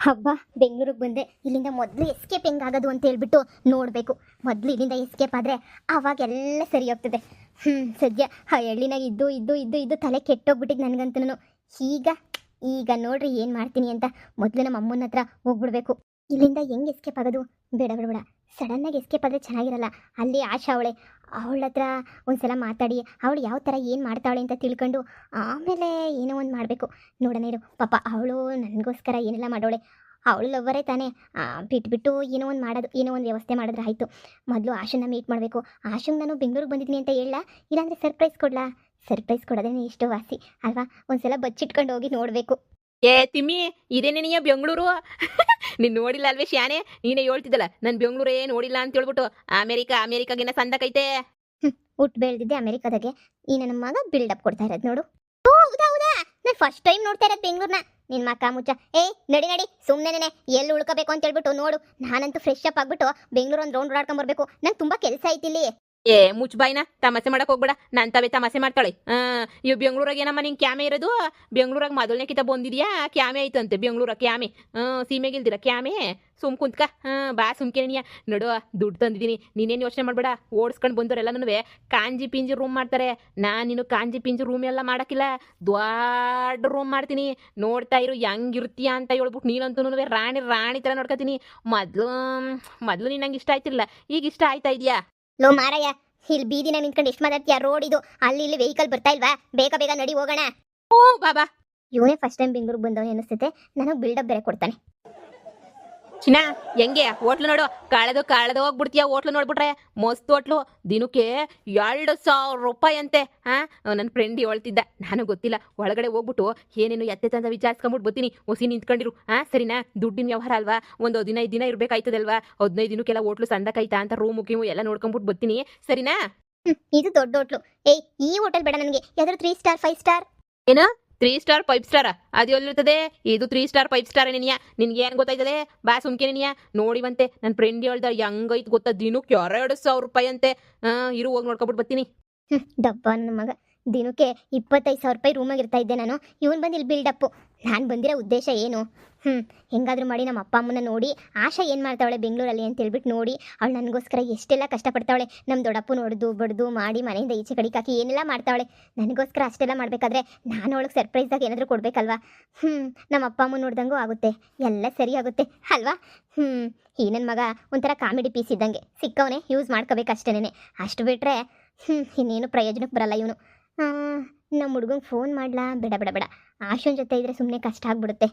ಹಬ್ಬ ಬೆಂಗಳೂರಿಗೆ ಬಂದೆ. ಇಲ್ಲಿಂದ ಮೊದಲು ಎಸ್ಕೇಪ್ ಹೆಂಗಾಗೋದು ಅಂತ ಹೇಳ್ಬಿಟ್ಟು ನೋಡಬೇಕು. ಮೊದಲು ಇಲ್ಲಿಂದ ಎಸ್ಕೇಪ್ ಆದರೆ ಆವಾಗೆಲ್ಲ ಸರಿ ಹೋಗ್ತದೆ. ಸದ್ಯ ಆ ಹಳ್ಳಿನಾಗ ಇದ್ದು ಇದ್ದು ಇದ್ದು ಇದ್ದು ತಲೆ ಕೆಟ್ಟೋಗ್ಬಿಟ್ಟಿದ್ದು ನನಗಂತೂ. ಈಗ ಈಗ ನೋಡ್ರಿ ಏನು ಮಾಡ್ತೀನಿ ಅಂತ. ಮೊದಲು ನಮ್ಮ ಅಮ್ಮನ ಹತ್ರ ಹೋಗ್ಬಿಡ್ಬೇಕು. ಇಲ್ಲಿಂದ ಹೆಂಗೆ ಎಸ್ಕೇಪ್ ಆಗೋದು? ಬೇಡ ಬೇಡ ಬೇಡ, ಸಡನ್ನಾಗಿ ಎಸ್ಕೇಪ್ ಆದರೆ ಚೆನ್ನಾಗಿರಲ್ಲ. ಅಲ್ಲಿ ಆಶಾ ಅವಳ ಹತ್ರ ಒಂದ್ಸಲ ಮಾತಾಡಿ ಅವಳು ಯಾವ ಥರ ಏನು ಮಾಡ್ತಾವಳೆ ಅಂತ ತಿಳ್ಕೊಂಡು ಆಮೇಲೆ ಏನೋ ಒಂದು ಮಾಡಬೇಕು. ನೋಡೋಣ ಇರು, ಪಾಪ ಅವಳು ನನಗೋಸ್ಕರ ಏನೆಲ್ಲ ಮಾಡೋಳೆ. ಅವಳು ಲವ್ವರೇ ತಾನೇ. ಬಿಟ್ಬಿಟ್ಟು ಏನೋ ಒಂದು ಮಾಡೋದು, ಏನೋ ಒಂದು ವ್ಯವಸ್ಥೆ ಮಾಡಿದ್ರೆ ಆಯಿತು. ಮೊದಲು ಆಶನ್ನ ಮೀಟ್ ಮಾಡಬೇಕು. ಆಶಂಗೆ ನಾನು ಬೆಂಗಳೂರಿಗೆ ಬಂದಿದ್ದೀನಿ ಅಂತ ಹೇಳಲ್ಲ, ಇಲ್ಲಾಂದರೆ ಸರ್ಪ್ರೈಸ್ ಕೊಡಲಾ? ಸರ್ಪ್ರೈಸ್ ಕೊಡೋದೇ ಇಷ್ಟು ವಾಸಿ ಅಲ್ವಾ? ಒಂದ್ಸಲ ಬಚ್ಚಿಟ್ಕೊಂಡು ಹೋಗಿ ನೋಡಬೇಕು. ಏ ತಿಮ್ಮಿ, ಇದೇನೇ ನೀಯ ಬೆಂಗಳೂರು? ನೀನು ನೋಡಿಲ್ಲ ಅಲ್ವೇ ಶಾನೆ? ನೀನೇ ಹೇಳ್ತಿದ್ದಲ್ಲ ನಾನು ಬೆಂಗಳೂರೇ ನೋಡಿಲ್ಲ ಅಂತ ಹೇಳ್ಬಿಟ್ಟು. ಅಮೇರಿಕಾಗಿನ ಸಂದಕೈತೆ. ಹುಟ್ಟು ಬೆಳೆದಿದ್ದೆ ಅಮೆರಿಕಾದಾಗೆ. ಈ ನನ್ನ ಮಗ ಬಿಲ್ಡಪ್ ಕೊಡ್ತಾ ಇರೋದು ನೋಡು. ಓ ಹೌದಾ ಹೌದಾ, ನಾನು ಫಸ್ಟ್ ಟೈಮ್ ನೋಡ್ತಾ ಇರೋದು ಬೆಂಗಳೂರನ್ನ. ನಿನ್ನ ಮಕ್ಕ ಮುಚ್ಚ. ನಡಿ ನಡಿ, ಸುಮ್ಮನೆ ಎಲ್ಲಿ ಉಳ್ಕೋಬೇಕು ಅಂತ ಹೇಳ್ಬಿಟ್ಟು ನೋಡು. ನಾನಂತೂ ಫ್ರೆಶ್ ಅಪ್ ಆಗ್ಬಿಟ್ಟು ಬೆಂಗಳೂರು ಒಂದು ರೌಂಡ್ ಓಡಾಡ್ಕೊಂಡ್ ಬರ್ಬೇಕು. ನಂಗೆ ತುಂಬಾ ಕೆಲಸ ಐತಿ ಇಲ್ಲಿ. ಏ ಮುಚ್ಚ ಬಾಯ್ನ, ತಮಾಸೆ ಮಾಡಕ್ ಹೋಗ್ಬೇಡ. ನಾನು ತವೇ ತಮಾಸೆ ಮಾಡ್ತಾಳೆ. ಇವ್ ಬೆಂಗಳೂರಾಗ ಏನಮ್ಮ ನಿಂಗೆ ಕ್ಯಾಮೆ ಇರೋದು? ಬೆಂಗಳೂರಾಗ ಮೊದಲನೇ ಕಿತ ಬಂದಿದ್ಯಾ? ಕ್ಯಾಮೆ ಐತಂತೆ ಬೆಂಗಳೂರಾಗ ಕ್ಯಾಮೆ. ಸೀಮೆಗಿಲ್ದಿರ ಕ್ಯಾಮೆ. ಸುಮ್ ಕುಂತ್ಕ. ಬಾ ಸುಮ್ಕೆ ನೀಯ. ನೋಡು, ದುಡ್ಡು ತಂದಿದ್ದೀನಿ, ನೀನೇನು ಯೋಚನೆ ಮಾಡ್ಬೇಡ. ಓಡಿಸ್ಕೊಂಡು ಬಂದವರೆಲ್ಲನೂ ಕಾಂಜಿ ಪಿಂಜಿ ರೂಮ್ ಮಾಡ್ತಾರೆ. ನೀನು ಕಾಂಜಿ ಪಿಂಜಿ ರೂಮ್ ಎಲ್ಲ ಮಾಡೋಕ್ಕಿಲ್ಲ, ದೊಡ್ಡ ರೂಮ್ ಮಾಡ್ತೀನಿ. ನೋಡ್ತಾ ಇರು ಹೆಂಗಿರ್ತೀಯ ಅಂತ ಹೇಳ್ಬಿಟ್ಟು. ನೀನಂತೂ ರಾಣಿ ಥರ ನೋಡ್ಕೊತೀನಿ. ಮೊದಲು ನೀನು ನಂಗೆ ಇಷ್ಟ ಆಯ್ತಿರಲಿಲ್ಲ, ಈಗ ಇಷ್ಟ ಆಯ್ತಾ ಇದೆಯಾ? ಲೋ ಮಾರಯ್ಯ, ಇಲ್ಲಿ ಬೀದಿನ ನಿಂತ್ಕೊಂಡು ಎಷ್ಟು ಮಾತಾಡ್ತೀಯ? ರೋಡ್ ಇದು, ಅಲ್ಲಿ ಇಲ್ಲಿ ವೆಹಿಕಲ್ ಬರ್ತಾ ಇಲ್ವಾ? ಬೇಗ ಬೇಗ ನಡಿ ಹೋಗೋಣ. ಓ ಬಾಬಾ, ಇವನೇ ಫಸ್ಟ್ ಟೈಮ್ ಬೆಂಗಳೂರಿಗೆ ಬಂದವನು ಅನಿಸುತ್ತೆ. ನನಗೆ ಬಿಲ್ಡಪ್ ಬೇರೆ ಕೊಡ್ತಾನೆ. ಚಿನ್ನ ಹೆಂಗೆ ಹೋಟ್ಲು ನೋಡು, ಕಾಳದು ಹೋಗ್ಬಿಡ್ತೀಯ. ಹೋಟ್ಲು ನೋಡ್ಬಿಟ್ರೆ ಮಸ್ತ್ ಹೋಟ್ಲು. ದಿನಕ್ಕೆ 2,000 ರೂಪಾಯಿ ಅಂತೆ. ನನ್ನ ಫ್ರೆಂಡ್ ಹೇಳ್ತಿದ್ದ, ನಾನು ಗೊತ್ತಿಲ್ಲ. ಒಳಗಡೆ ಹೋಗ್ಬಿಟ್ಟು ಏನೇನು ಎತ್ತೆತ್ತಂತ ವಿಚಾರಿಸ್ಕೊಂಬಿಟ್ಟು ಬರ್ತೀನಿ. ಹೊಸಿ ನಿಂತ್ಕೊಂಡಿರು. ಸರಿನಾ? ದುಡ್ಡಿನ ವ್ಯವಹಾರ ಅಲ್ವಾ, ಒಂದು 15 ದಿನ ಇರಬೇಕಾಯ್ತದಲ್ವಾ? 15 ದಿನಕ್ಕೆಲ್ಲ ಹೋಟ್ಲು ಸಂದಕಾಯ್ತಾ ಅಂತ ರೂಮ್ ಮುಗಿಮು ಎಲ್ಲ ನೋಡ್ಕೊಂಬಿಟ್ಟು ಬರ್ತೀನಿ. ಸರಿನಾ? ಇದು ದೊಡ್ಡ ಹೋಟ್ಲು. ಈ ಹೋಟೆಲ್ ಬೇಡ ನನಗೆ. ಯಾವ್ದಾದ್ರು 3 ಸ್ಟಾರ್ 5 ಸ್ಟಾರ್? ಏನು 3 ಸ್ಟಾರ್ 5 ಸ್ಟಾರ? ಅದು ಎಲ್ಲಿರ್ತದೆ? ಇದು 3 ಸ್ಟಾರ್ 5 ಸ್ಟಾರ್ ನಿನ್ಯ. ನಿನ್ಗೆ ಏನು ಗೊತ್ತಾಯ್ತದೆ? ಬಾ ಸುಮ್ಕೆ ನಿನ್ಯ. ನೋಡಿವಂತೆ ನನ್ನ ಫ್ರೆಂಡ್ ಹೇಳ್ದ, ಹೆಂಗೈತ್ ಗೊತ್ತಾ, ದಿನಕ್ಕೆ 2,000 ರೂಪಾಯಿ ಅಂತೆ. ಇರು ಹೋಗಿ ನೋಡ್ಕೊಬಿಟ್ಟು ಬರ್ತೀನಿ. ಡಬ್ಬ ನನ್ನ ಮಗ. ದಿನಕ್ಕೆ 25,000 ರೂಪಾಯಿ ರೂಮಾಗ ಇರ್ತಾ ಇದ್ದೆ ನಾನು. ಇವನು ಬಂದು ಇಲ್ಲಿ ಬಿಲ್ಡಪ್ಪು. ನಾನು ಬಂದಿರೋ ಉದ್ದೇಶ ಏನು? ಹೆಂಗಾದ್ರೂ ಮಾಡಿ ನಮ್ಮ ಅಪ್ಪ ಅಮ್ಮನ ನೋಡಿ ಆಶಾ ಏನು ಮಾಡ್ತಾವಳೆ ಬೆಂಗಳೂರಲ್ಲಿ ಅಂತ ಹೇಳ್ಬಿಟ್ಟು ನೋಡಿ. ಅವಳು ನನಗೋಸ್ಕರ ಎಷ್ಟೆಲ್ಲ ಕಷ್ಟಪಡ್ತಾವಳೆ. ನಮ್ಮ ದೊಡ್ಡಪ್ಪ ನೋಡ್ದು ಬಡ್ದು ಮಾಡಿ ಮನೆಯಿಂದ ಈಚೆ ಕಡೆಗೆ ಹಾಕಿ ಏನೆಲ್ಲ ಮಾಡ್ತಾವಳೆ. ನನಗೋಸ್ಕರ ಅಷ್ಟೆಲ್ಲ ಮಾಡಬೇಕಾದ್ರೆ ನಾನು ಅವಳಿಗೆ ಸರ್ಪ್ರೈಸಾಗಿ ಏನಾದರೂ ಕೊಡಬೇಕಲ್ವಾ? ನಮ್ಮ ಅಪ್ಪ ಅಮ್ಮ ನೋಡ್ದಂಗೂ ಆಗುತ್ತೆ, ಎಲ್ಲ ಸರಿ ಆಗುತ್ತೆ ಅಲ್ವಾ? ಈ ನನ್ನ ಮಗ ಒಂಥರ ಕಾಮಿಡಿ ಪೀಸ್ ಇದ್ದಂಗೆ. ಸಿಕ್ಕವನೇ ಯೂಸ್ ಮಾಡ್ಕೋಬೇಕಷ್ಟೇನೆ. ಅಷ್ಟು ಬಿಟ್ಟರೆ ಇನ್ನೇನು ಪ್ರಯೋಜನಕ್ಕೆ ಬರಲ್ಲ ಇವನು. ನಮ್ಮ ಹುಡುಗಂಗೆ ಫೋನ್ ಮಾಡಲಾ? ಬೇಡ ಬೇಡ ಬೇಡ, ಆಶೋನ್ ಜೊತೆ ಇದ್ರೆ ಸುಮ್ಮನೆ ಕಷ್ಟ ಆಗ್ಬಿಡುತ್ತೆ.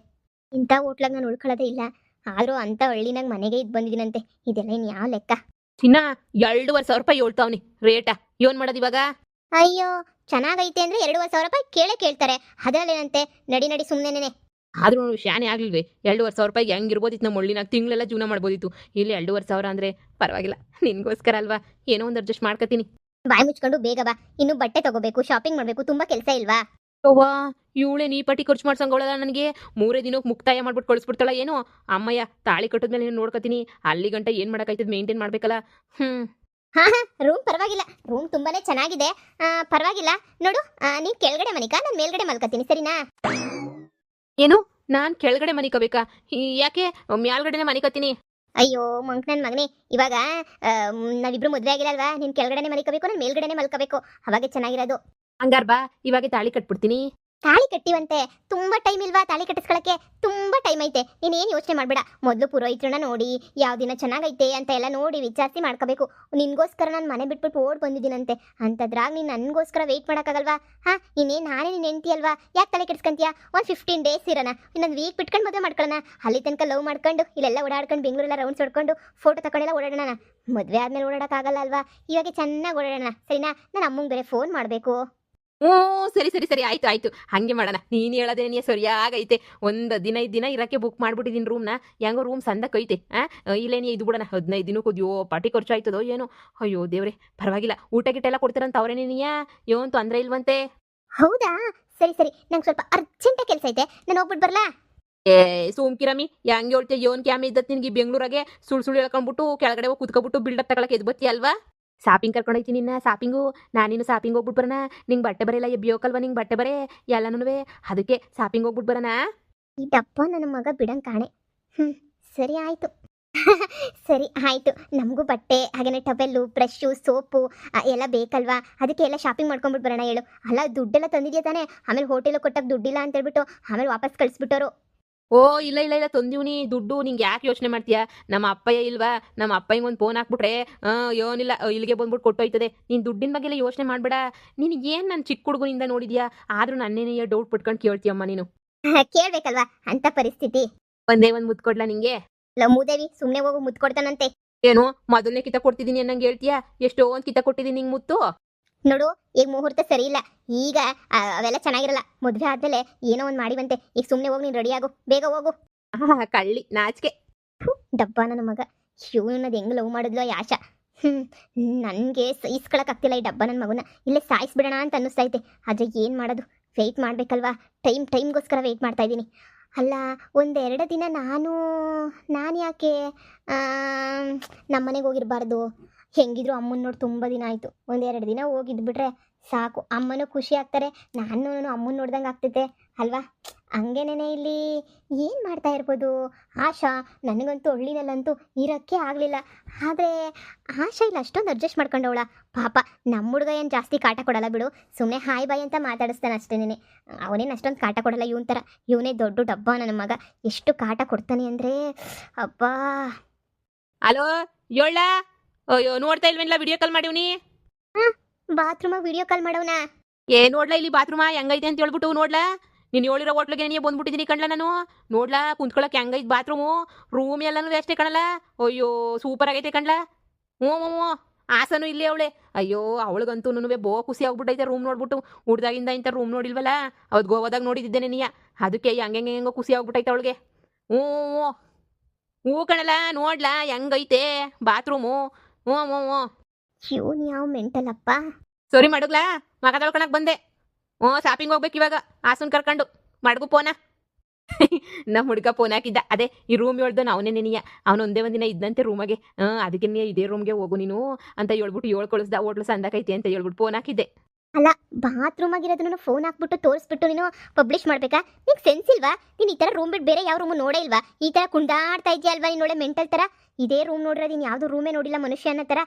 ಇಂಥ ಹೋಟ್ಲಾಗ ನಾನು ಉಳ್ಕೊಳ್ಳೋದೇ ಇಲ್ಲ. ಆದರೂ ಅಂಥ ಹಳ್ಳಿನಾಗ ಮನೆಗೆ ಇದು ಬಂದಿದ್ದೀನಂತೆ. ಇದೆಲ್ಲ ಇನ್ನು ಯಾವ ಲೆಕ್ಕ? ಚಿನ್ನ 2,500 ರೂಪಾಯಿ ಹೇಳ್ತಾವ್ನಿ ರೇಟಾ. ಏನು ಮಾಡೋದು ಇವಾಗ? ಅಯ್ಯೋ, ಚೆನ್ನಾಗೈತೆ ಅಂದರೆ 2,500 ರೂಪಾಯಿ ಕೇಳ್ತಾರೆ. ಅದರಲ್ಲೇನಂತೆ? ನಡಿ ನಡಿ ಸುಮ್ಮನೆ. ಆದ್ರೂ ಶಾನೆ ಆಗ್ಲಿಲ್ವೇ? 2,500 ರೂಪಾಯಿಗೆ ಹೆಂಗಿರ್ಬೋದಿತ್ತು ನಮ್ಮ ಹಳ್ಳಿನಾಗ? ತಿಂಗಳೆಲ್ಲ ಜೀವನ ಮಾಡ್ಬೋದಿತ್ತು. ಇಲ್ಲಿ 2,500 ಅಂದರೆ ಪರವಾಗಿಲ್ಲ. ನಿನ್ಗೋಸ್ಕರ ಅಲ್ವಾ, ಏನೋ ಒಂದು ಅಡ್ಜಸ್ಟ್ ಮಾಡ್ಕೊತೀನಿ. ಬಾಯಿ ಮುಚ್ಕೊಂಡು ಬೇಗ ಬಾ. ಇನ್ನು ಬಟ್ಟೆ ತಗೋಬೇಕು, ಶಾಪಿಂಗ್ ಮಾಡಬೇಕು, ತುಂಬ ಕೆಲಸ ಇಲ್ವಾ? ಅವ್ವಾ, ಇವಳೇ ನೀ ಪಟ್ಟಿ ಖರ್ಚು ಮಾಡ್ಸಂಗೋಳಲ್ಲ ನನಗೆ. 3 ದಿನಕ್ಕೆ ಮುಕ್ತಾಯ ಮಾಡ್ಬಿಟ್ಟು ಕಳಿಸ್ಬಿಡ್ತಾಳ ಏನೋ. ಅಮ್ಮಯ್ಯ, ತಾಳಿ ಕಟ್ಟೋದ್ಮೇಲೆ ನೀನು ನೋಡ್ಕೊತೀನಿ. ಅಲ್ಲಿ ಗಂಟ ಏನು ಮಾಡೋಕ್ಕಾಯ್ತದೆ? ಮೇಂಟೈನ್ ಮಾಡ್ಬೇಕಲ್ಲ. ರೂಮ್ ಪರವಾಗಿಲ್ಲ, ರೂಮ್ ತುಂಬಾನೇ ಚೆನ್ನಾಗಿದೆ. ಪರವಾಗಿಲ್ಲ ನೋಡು. ನೀನು ಕೆಳಗಡೆ ಮನಿಕಾ, ನಾನು ಮೇಲ್ಗಡೆ ಮಲ್ಕೋತೀನಿ, ಸರಿನಾ? ಏನು, ನಾನು ಕೆಳಗಡೆ ಮನಿಕೋಬೇಕಾ? ಯಾಕೆ? ಮ್ಯಾಲ್ಗಡೆನೆ ಮನಿಕೋತೀನಿ. ಅಯ್ಯೋ ಮಂಕ್ ನನ್ನ ಮಗನೇ, ಇವಾಗ ನಾವಿಬ್ರು ಮದುವೆ ಆಗಿರಲ್ವಾ? ನೀನು ಕೆಳಗಡೆನೆ ಮಲ್ಕೋಬೇಕು, ನಾನು ಮೇಲ್ಗಡೆನೆ ಮಲ್ಕೋಬೇಕು. ಅವಾಗೆ ಚೆನ್ನಾಗಿರೋದು. ಹಂಗಾರ್ ಬಾ, ಇವಾಗ ತಾಳಿ ಕಟ್ಬಿಡ್ತೀನಿ. ತಾಳಿ ಕಟ್ಟಿವಂತೆ? ತುಂಬಾ ಟೈಮ್ ಇಲ್ವಾ ತಾಳಿ ಕಟ್ಟಿಸ್ಕೊಳಕ್ಕೆ? ತುಂಬಾ ಟೈಮ್ ಐತೆ. ನೀನೇನು ಯೋಚನೆ ಮಾಡಬೇಡ. ಮೊದಲು ಪುರೋಹಿತ್ರನ ನೋಡಿ ಯಾವ ದಿನ ಚೆನ್ನಾಗೈತೆ ಅಂತ ಎಲ್ಲ ನೋಡಿ ವಿಚಾರಿಸಿ ಮಾಡ್ಕೋಬೇಕು. ನಿನ್ಗೋಸ್ಕರ ನಾನು ಮನೆ ಬಿಟ್ಬಿಟ್ಟು ಓಡ್ ಬಂದಿದ್ದೀನಂತೆ. ಅಂಥದ್ರಾಗ ನೀನು ನನಗೋಸ್ಕರ ವೆಯ್ಟ್ ಮಾಡೋಕ್ಕಾಗಲ್ವಾ? ಇನ್ನೇನು ನಾನೇ ನಿನ್ನ ಹೆಂಡ್ತಿ ಅಲ್ವಾ? ಯಾಕೆ ತಲೆ ಕೆಡಿಸ್ಕೊಂತೀಯಾ? ಒಂದು 15 ಡೇಸ್ ಇರೋಣ, ಇನ್ನೊಂದು ವೀಕ್ ಬಿಟ್ಕೊಂಡು ಮದುವೆ ಮಾಡ್ಕೊಳ್ಳೋಣ. ಅಲ್ಲಿ ತನಕ ಲವ್ ಮಾಡ್ಕೊಂಡು ಇಲ್ಲೆಲ್ಲ ಓಡಾಡ್ಕೊಂಡು ಬೆಂಗಳೂರೆಲ್ಲ ರೌಂಡ್ಸ್ ಹೊಡ್ಕೊಂಡು ಫೋಟೋ ತಗೊಂಡೆಲ್ಲ ಓಡಾಡೋಣ. ಮದುವೆ ಆದಮೇಲೆ ಓಡಾಡೋಕ್ಕಾಗಲ್ಲ ಅಲ್ವಾ? ಇವಾಗ ಚೆನ್ನಾಗಿ ಓಡಾಡೋಣ, ಸರಿನಾ? ನಾನು ಅಮ್ಮಂಗೆ ಬೇರೆ ಫೋನ್ ಮಾಡಬೇಕು. ಸರಿ ಆಯ್ತು ಹಂಗೆ ಮಾಡೋಣ. ನೀನು ಹೇಳೋದೇನೇ ಸರಿಯಾಗೈತೆ. 1 ದಿನ 2 ದಿನ ಇರೋಕ್ಕೆ ಬುಕ್ ಮಾಡ್ಬಿಟ್ಟಿದ್ದೀನಿ ರೂಮ್ನ. ಹೆಂಗೋ ರೂಮ್ ಸಂದಕ್ಕೈತೆ. ಇಲ್ಲೇನೇ ಇದು ಬಿಡೋಣ. 15 ದಿನಕ್ಕೆ ಅಯ್ಯೋ ಪಾರ್ಟಿ ಖರ್ಚು ಆಯ್ತದೋ ಏನೋ. ಅಯ್ಯೋ ದೇವ್ರೆ, ಪರವಾಗಿಲ್ಲ. ಊಟ ಗಿಟ್ಟ ಎಲ್ಲ ಕೊಡ್ತಾರಂತ ಅವ್ರೇನೇ ನೀಯಾ? ಏನು ತೊಂದರೆ ಇಲ್ವಂತೆ? ಹೌದಾ? ಸರಿ, ನಂಗೆ ಸ್ವಲ್ಪ ಅರ್ಜೆಂಟಾಗಿ ಕೆಲಸ ಐತೆ, ನಾನು ಹೋಗ್ಬಿಟ್ಟು ಬರಲಾ? ಸೋಮ್ಕಿರಮಿ, ಹೆಂಗೆ ಹೇಳ್ತೀಯ? ಯೋನ್ ಕ್ಯಾಮೆ ಇದ್ದತ್ ನಿನಗೆ ಬೆಂಗಳೂರಾಗೆ ಸುಳ್ಳು ಹೇಳ್ಕೊಂಡ್ಬಿಟ್ಟು ಕೆಳಗಡೆ ಹೋಗಿ ಕುತ್ಕೊಬಿಟ್ಟು ಬಿಲ್ಡಪ್ ತಗೊಳಕ್ಕೆ ಎದ್ದು ಬತ್ತಿ ಅಲ್ವಾ? ಶಾಪಿಂಗ್ ಕರ್ಕೊಂಡೋಯ್ತೀನಿ ನಿನ್ನ. ಶಾಪಿಂಗು ನಾನಿನ್ನು ಶಾಪಿಂಗ್ ಹೋಗ್ಬಿಟ್ಟು ಬರೋಣ. ನಿಂಗೆ ಬಟ್ಟೆ ಬರೆಯಲ್ಲ ಎಬ್ಬಿಯೋಕಲ್ವ? ನಿಂಗೆ ಬಟ್ಟೆ ಬರೆ ಎಲ್ಲನೂ. ಅದಕ್ಕೆ ಶಾಪಿಂಗ್ ಹೋಗ್ಬಿಟ್ಟು ಬರೋಣ. ಈ ಡಪ್ಪ ನನ್ನ ಮಗ ಬಿಡಂಗ್ ಕಾಣೆ. ಹ್ಞೂ ಸರಿ ಆಯಿತು. ಸರಿ ಆಯಿತು. ನಮಗೂ ಬಟ್ಟೆ ಹಾಗೆಯೇ ಟವೆಲ್ಲು ಬ್ರಷ್ಷು ಸೋಪು ಎಲ್ಲ ಬೇಕಲ್ವಾ, ಅದಕ್ಕೆ ಎಲ್ಲ ಶಾಪಿಂಗ್ ಮಾಡ್ಕೊಂಬಿಟ್ಟು ಬರೋಣ ಹೇಳು. ಅಲ್ಲ ದುಡ್ಡೆಲ್ಲ ತಂದಿದ್ಯಾ ತಾನೇ? ಆಮೇಲೆ ಹೋಟೆಲಿಗೆ ಕೊಟ್ಟಾಗ ದುಡ್ಡಿಲ್ಲ ಅಂತೇಳ್ಬಿಟ್ಟು ಆಮೇಲೆ ವಾಪಸ್ ಕಳಿಸ್ಬಿಟ್ಟೋರು. ಓ ಇಲ್ಲ ಇಲ್ಲ ಇಲ್ಲ ತಂದೀವ್ನಿ ದುಡ್ಡು. ನಿಂಗೆ ಯಾಕೆ ಯೋಚನೆ ಮಾಡ್ತೀಯಾ? ನಮ್ಮ ಅಪ್ಪಯ್ಯ ಇಲ್ವಾ? ನಮ್ಮ ಅಪ್ಪಯ್ಯಂಗೆ ಒಂದು ಫೋನ್ ಹಾಕ್ಬಿಟ್ರೆ ಏನಿಲ್ಲ ಇಲ್ಲಿಗೆ ಬಂದ್ಬಿಟ್ಟು ಕೊಟ್ಟೋಯ್ತದೆ. ನೀನು ದುಡ್ಡಿನ ಬಗ್ಗೆ ಎಲ್ಲ ಯೋಚನೆ ಮಾಡಬೇಡ. ನಿನಗೆ ಏನು ನಾನು ಚಿಕ್ಕ ಹುಡುಗನಿಂದ ನೋಡಿದ್ಯಾ? ಆದರೂ ನನ್ನೇನೇ ಡೌಟ್ ಪಟ್ಕೊಂಡು ಕೇಳ್ತೀಯಮ್ಮ ನೀನು. ಕೇಳಬೇಕಲ್ವಾ ಅಂಥ ಪರಿಸ್ಥಿತಿ. ಒಂದೇ ಒಂದು ಮುತ್ತು ಕೊಡ್ಲಾ ನಿಂಗೆ? ಮೂದೇವಿ ಸುಮ್ಮನೆ ಹೋಗು ಮುತ್ತು ಕೊಡ್ತಾನಂತೆ. ಏನು ಮೊದಲನೇ ಕಿತ ಕೊಡ್ತಿದ್ದೀನಿ ಅನ್ನಂಗೆ ಹೇಳ್ತೀಯಾ? ಎಷ್ಟೋ ಒಂದು ಕಿತ ಕೊಟ್ಟಿದ್ದೀನಿ ನಿಂಗೆ ಮುತ್ತು. ನೋಡು ಈಗ ಮುಹೂರ್ತ ಸರಿ ಇಲ್ಲ. ಈಗ ಅವೆಲ್ಲ ಚೆನ್ನಾಗಿರಲ್ಲ. ಮದುವೆ ಆದಮೇಲೆ ಏನೋ ಒಂದು ಮಾಡಿವಂತೆ. ಈಗ ಸುಮ್ಮನೆ ಹೋಗಿ ನೀನು ರೆಡಿ ಆಗು, ಬೇಗ ಹೋಗು. ಕಳ್ಳಿ ನಾಚಿಕೆ. ಡಬ್ಬ ನನ್ನ ಮಗ. ಶಿವನದು ಹೆಂಗೆ ಲವ್ ಮಾಡಿದ್ಲೋ ಈ ಆಶಾ. ನನಗೆ ಸಹಿಸ್ಕೊಳಕ್ಕಾಗ್ತಿಲ್ಲ ಈ ಡಬ್ಬ ನನ್ನ ಮಗನ. ಇಲ್ಲೇ ಸಾಯಿಸ್ಬಿಡೋಣ ಅಂತ ಅನ್ನಿಸ್ತೈತೆ. ಆದರೆ ಏನು ಮಾಡೋದು, ವೆಯ್ಟ್ ಮಾಡಬೇಕಲ್ವಾ. ಟೈಮ್ಗೋಸ್ಕರ ವೆಯ್ಟ್ ಮಾಡ್ತಾ ಇದ್ದೀನಿ. ಅಲ್ಲ ಒಂದೆರಡು ದಿನ ನಾನು ಯಾಕೆ ನಮ್ಮ ಮನೆಗೆ ಹೋಗಿರಬಾರ್ದು? ಹೆಂಗಿದ್ರು ಅಮ್ಮನ ನೋಡಿ ತುಂಬ ದಿನ ಆಯಿತು. ಒಂದೆರಡು ದಿನ ಹೋಗಿದ್ಬಿಟ್ರೆ ಸಾಕು. ಅಮ್ಮನೂ ಖುಷಿ ಆಗ್ತಾರೆ, ನಾನು ಅಮ್ಮನ ನೋಡ್ದಂಗೆ ಆಗ್ತೈತೆ ಅಲ್ವಾ. ಹಂಗೇನೇ ಇಲ್ಲಿ ಏನು ಮಾಡ್ತಾ ಇರ್ಬೋದು ಆಶಾ? ನನಗಂತೂ ಹಳ್ಳಿನಲ್ಲಂತೂ ಇರೋಕ್ಕೆ ಆಗಲಿಲ್ಲ. ಆದರೆ ಆಶಾ ಇಲ್ಲಿ ಅಷ್ಟೊಂದು ಅಡ್ಜಸ್ಟ್ ಮಾಡ್ಕೊಂಡವಳ. ಪಾಪ ನಮ್ಮ ಹುಡುಗ ಏನು ಜಾಸ್ತಿ ಕಾಟ ಕೊಡಲ್ಲ ಬಿಡು. ಸುಮ್ಮನೆ ಹಾಯ್ ಬಾಯ್ ಅಂತ ಮಾತಾಡಿಸ್ತಾನೆ ಅಷ್ಟೇನೆ. ಅವನೇನು ಅಷ್ಟೊಂದು ಕಾಟ ಕೊಡಲ್ಲ. ಇವನ ಥರ ಇವನೇ ದೊಡ್ಡ ಡಬ್ಬ ನನ್ನ ಮಗ. ಎಷ್ಟು ಕಾಟ ಕೊಡ್ತಾನೆ ಅಂದರೆ ಅಬ್ಬಾ. ಹಲೋ ಯೋಳ. ಅಯ್ಯೋ ನೋಡ್ತಾ ಇಲ್ವೇನಿಲ್ಲ ವಿಡಿಯೋ ಕಾಲ್ ಮಾಡಿವ್ನಿ. ಬಾತ್ರೂಮಾಗ video call ಮಾಡವನ. ನೋಡ್ಲಾ ಇಲ್ಲಿ ಬಾತ್ರೂಮ ಹೆಂಗೈತೆ ಅಂತ ಹೇಳ್ಬಿಟ್ಟು ನೋಡ್ಲಾ. ನೀನು ಹೇಳಿರೋ ಹೋಟ್ಲಿಗೆ ನೀನು ಬಂದ್ಬಿಟ್ಟಿದ್ದೀನಿ ಕಣ್ಲ ನಾನು. ನೋಡ್ಲಾ ಕುಂತ್ಕೊಳಕ್ಕೆ ಹೆಂಗೈತೆ ಬಾತ್ರೂಮು, ರೂಮ್ ಎಲ್ಲನೂ ಅಷ್ಟೇ ಕಣಲ್ಲ. ಅಯ್ಯೋ ಸೂಪರ್ ಆಗೈತೆ ಕಣ್ಲ. ಹ್ಞೂ ಹ್ಞೂ ಹ್ಞೂ ಆಸನು ಇಲ್ಲೇ ಅವಳೆ. ಅಯ್ಯೋ ಅವಳಿಗಂತೂ ಬೋ ಖುಷಿ ಆಗ್ಬಿಟ್ಟೈತೆ ರೂಮ್ ನೋಡ್ಬಿಟ್ಟು. ಹುಡ್ದಾಗಿಂದ ಇಂಥ ರೂಮ್ ನೋಡಿಲ್ವಲ್ಲ, ಅವತ್ತು ಗೋವಾದಾಗ ನೋಡಿದ್ದೆ ನೀಯ. ಅದಕ್ಕೆ ಹೆಂಗೆಂಗೋ ಖುಷಿ ಆಗ್ಬಿಟ್ಟೈತೆ ಅವಳಿಗೆ. ಹ್ಞೂ ಹ್ಞೂ ಹ್ಞೂ ಕಣಲ್ಲ ನೋಡ್ಲಾ ಹೆಂಗೈತೆ ಬಾತ್ರೂಮು. ಹ್ಞೂ ಹ್ಞೂ ಹ್ಞೂ ಇವನು ಯಾವ ಮೆಂಟಲಪ್ಪ. ಸರಿ ಮಡಗ್ಲಾ ಮಗ ತೊಳ್ಕೊಳಕ್ ಬಂದೆ. ಶಾಪಿಂಗ್ ಹೋಗ್ಬೇಕು ಇವಾಗ ಆಸನ್ ಕರ್ಕೊಂಡು. ಮಡಗು ಫೋನ. ನಮ್ಮ ಹುಡುಗ ಫೋನ್ ಹಾಕಿದ್ದ. ಅದೇ ಈ ರೂಮ್ ಹೇಳ್ದು ಅವನೇ ನೆನೆಯ. ಅವನು ಒಂದೇ ಒಂದಿನ ಇದ್ದಂತೆ ರೂಮಗೆ. ಅದಕ್ಕೆ ಇದೇ ರೂಮ್ಗೆ ಹೋಗು ನೀನು ಅಂತ ಹೇಳ್ಬಿಟ್ಟು ಕಳಿಸ್ದ. ಹೋಟ್ಲು ಸಂದಕೈತೆ ಅಂತ ಹೇಳ್ಬಿಟ್ಟು ಫೋನ್ ಹಾಕಿದ್ದೆ. ಅಲ್ಲ ಬಾತ್ರೂಮ್ ಆಗಿರೋದನ್ನ ಫೋನ್ ಹಾಕ್ಬಿಟ್ಟು ತೋರಿಸ್ಬಿಟ್ಟು ನೀನು ಪಬ್ಲಿಷ್ ಮಾಡ್ಬೇಕಾ? ನಿಂಗೆ ಸೆನ್ಸ್ ಇಲ್ವಾ? ನೀನು ಈ ಥರ ರೂಮ್ ಬಿಟ್ಟು ಬೇರೆ ಯಾವ ರೂಮು ನೋಡೇ ಇಲ್ವಾ? ಈ ಥರ ಕುಂಡಾಡ್ತಾ ಇದೆಯಾ ಅಲ್ವಾ ನೀನು? ಒಳ್ಳೆ ಮೆಂಟಲ್ ಥರ ಇದೇ ರೂಮ್ ನೋಡಿರೋದು ನೀನು ಯಾವುದು ರೂಮೇ ನೋಡಿಲ್ಲ ಮನುಷ್ಯ ಅನ್ನೋ ಥರ.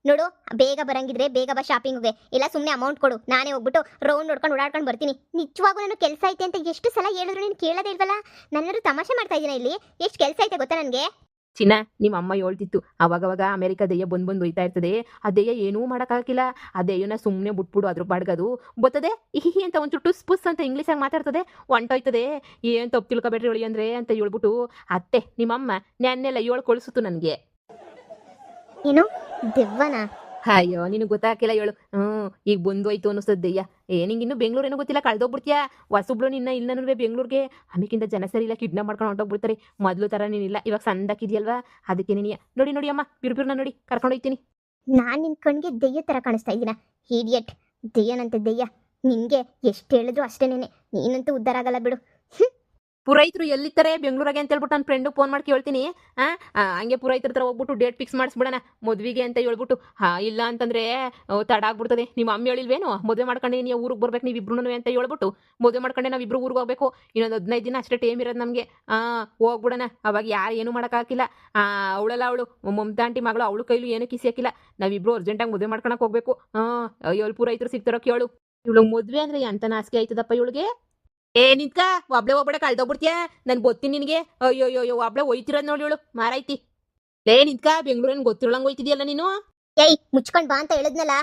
ನೋಡು ಬೇಗ ಬರಂಗಿದ್ರೆ ಬೇಗ ಬಾ ಶಾಪಿಂಗ್ಗೆ. ಇಲ್ಲ ಸುಮ್ಮನೆ ಅಮೌಂಟ್ ಕೊಡು, ನಾನೇ ಹೋಗ್ಬಿಟ್ಟು ರೌಂಡ್ ನೋಡ್ಕೊಂಡು ಓಡಾಡ್ಕೊಂಡು ಬರ್ತೀನಿ. ನಿಜವಾಗೂ ನಾನು ಕೆಲಸ ಐತೆ ಅಂತ ಎಷ್ಟು ಸಲ ಹೇಳಿದ್ರು ನೀನು ಕೇಳೋದೇ ಇಲ್ವಲ್ಲ? ನನ್ನರು ತಮಾಷೆ ಮಾಡ್ತಾ ಇದ್ದೀನಿ ಇಲ್ಲಿ. ಎಷ್ಟು ಕೆಲಸ ಐತೆ ಗೊತ್ತಾ ನನಗೆ? ಚಿನ್ನ ನಿಮ್ಮ ಅಮ್ಮ ಹೇಳ್ತಿತ್ತು ಅವಾಗವಾಗ ಅಮೆರಿಕ ದೆಯ್ಯ ಬಂದು ಒಯ್ತಾ ಇರ್ತದೆ. ಆ ದೆಯ್ಯ ಏನೂ ಮಾಡೋಕ್ಕಾಗಿಲ್ಲ. ಆ ದೆಯ್ಯನ ಸುಮ್ಮನೆ ಬಿಟ್ಬಿಡು, ಅದ್ರ ಬಾಡ್ಗದು ಬರ್ತದೆ ಇಹಿ ಅಂತ ಒಂದು ಟುಸ್ ಪುಸ್ ಅಂತ ಇಂಗ್ಲೀಷಾಗಿ ಮಾತಾಡ್ತದೆ, ಹೊಂಟೋಯ್ತದೆ. ಏನು ತಪ್ಪು ತಿಳ್ಕೊಬೇಡ್ರಿ ಹೇಳಿ ಅಂದರೆ ಅಂತ ಹೇಳ್ಬಿಟ್ಟು ಅತ್ತೆ ನಿಮ್ಮಮ್ಮ ನೆನ್ನೆಲ್ಲ ಕಳಿಸಿತು ನನಗೆ. ಏನು ದೆವ್ವನ? ಅಯ್ಯೋ ನಿನಗೆ ಗೊತ್ತಾಗಿಲ್ಲ ಹೇಳು. ಈಗ ಬಂದೋಯ್ತು ಅನ್ನಿಸ್ತದೆ ದೆಯ್ಯ. ನಿಂಗೆ ಇನ್ನೂ ಬೆಂಗಳೂರೇನೋ ಗೊತ್ತಿಲ್ಲ, ಕಳ್ದೋಗ್ಬಿಡ್ತೀಯಾ. ಹೊಸಬ್ಳು ನಿನ್ನ ಇಲ್ಲನೂ ಬೆಂಗಳೂರಿಗೆ. ಆಮೇಕಿಂತ ಜನ ಸರಿ ಇಲ್ಲ, ಕಿಡ್ನಾಪ್ ಮಾಡ್ಕೊಂಡು ಹೊಂಟೋಗ್ಬಿಡ್ತಾರೆ. ಮೊದಲು ಥರ ನೀನಿಲ್ಲ, ಇವಾಗ ಸಂದಕ್ಕಿದೆಯಲ್ವಾ ಅದಕ್ಕೆ ನೀನು. ನೋಡಿ ಅಮ್ಮ ಬಿರುಬಿರ್ನ ನೋಡಿ ಕರ್ಕೊಂಡೋಯ್ತೀನಿ. ನಾನು ನಿನ್ನ ಕಣ್ಣಿಗೆ ದೆಯ್ಯ ಥರ ಕಾಣಿಸ್ತಾ ಇದ್ದೀನ? ಹೀಡಿಯಟ್. ದೆಯ್ಯನಂತೆ ದೆಯ್ಯ. ನಿನಗೆ ಎಷ್ಟು ಹೇಳಿದ್ರು ಅಷ್ಟೇನೇನೆ. ನೀನಂತೂ ಉದ್ಧಾರ ಆಗಲ್ಲ ಬಿಡು. ಪುರೈತರು ಎಲ್ಲಿತ್ತಾರೆ ಬೆಂಗಳೂರಾಗೆ ಅಂತ ಹೇಳ್ಬಿಟ್ಟು ನನ್ನ ಫ್ರೆಂಡು ಫೋನ್ ಮಾಡಿ ಕೇಳ್ತೀನಿ. ಹಂಗೆ ಪುರೈತರ ಹತ್ರ ಹೋಗ್ಬಿಟ್ಟು ಡೇಟ್ ಫಿಕ್ಸ್ ಮಾಡಿಸ್ಬಿಡೋಣ ಮದುವೆಗೆ ಅಂತ ಹೇಳ್ಬಿಟ್ಟು. ಇಲ್ಲ ಅಂತಂದರೆ ತಡ ಆಗ್ಬಿಡ್ತದೆ. ನಿಮ್ಮ ಅಮ್ಮ ಹೇಳಿಲ್ವೇನು ಮದುವೆ ಮಾಡ್ಕೊಂಡೆ ನೀವು ಊರಿಗೆ ಬರ್ಬೇಕು ನೀವಿಬ್ರು ಅಂತ ಹೇಳ್ಬಿಟ್ಟು. ಮದುವೆ ಮಾಡ್ಕೊಂಡೆ ನಾವಿಬ್ರು ಊರಿಗೆ ಹೋಗ್ಬೇಕು. ಇನ್ನೊಂದು 15 ದಿನ ಅಷ್ಟೇ ಟೈಮ್ ಇರೋದು ನಮಗೆ. ಹೋಗ್ಬಿಡೋಣ. ಅವಾಗ ಯಾರು ಏನೂ ಮಾಡೋಕ್ಕಾಗಿಲ್ಲ. ಅವಳಲ್ಲ ಅವಳು ಮಮತಾ ಆಂಟಿ ಮಗಳು, ಅವಳು ಕೈಲೂ ಏನೂ ಕಿಸಿ ಹಾಕಿಲ್ಲ. ನಾವಿಬ್ರು ಅರ್ಜೆಂಟಾಗಿ ಮದುವೆ ಮಾಡ್ಕೊಳಕ್ಕೆ ಹೋಗ್ಬೇಕು. ಅಯ್ಯೋ ಪುರೈತರು ಸಿಗ್ತಾರೋ ಕೇಳು. ಇವಳು ಮದುವೆ ಅಂದರೆ ಎಂತ ನಾಸಿಕೆ ಆಯ್ತದಪ್ಪ ಇವಳಿಗೆ. ನಿಂತ್ಕ ಒಬ್ಳೆ ಹೋಗ್ಬೇಡ ಕಳ್ದೋಗ್ಬಿಡ್ತೀಯ. ನಾನು ಗೊತ್ತೀನಿ ನಿನಗೆ. ಅಯ್ಯೋ ಒಬ್ಳೆ ಹೋಯ್ತಿರೋದು ನೋಡಿ ಇವಳು ಮಾರಾಯ್ತಿ. ನಿಂತ್ಕ ಬೆಂಗಳೂರೇನು ಗೊತ್ತಿರೋಂಗೆ ಹೋಯ್ತಿದ್ಯಲ್ಲ ನೀನು. ಏಯ್ ಮುಚ್ಕೊಂಡು ಬಾ ಅಂತ ಹೇಳಿದ್ನಲ್ಲ.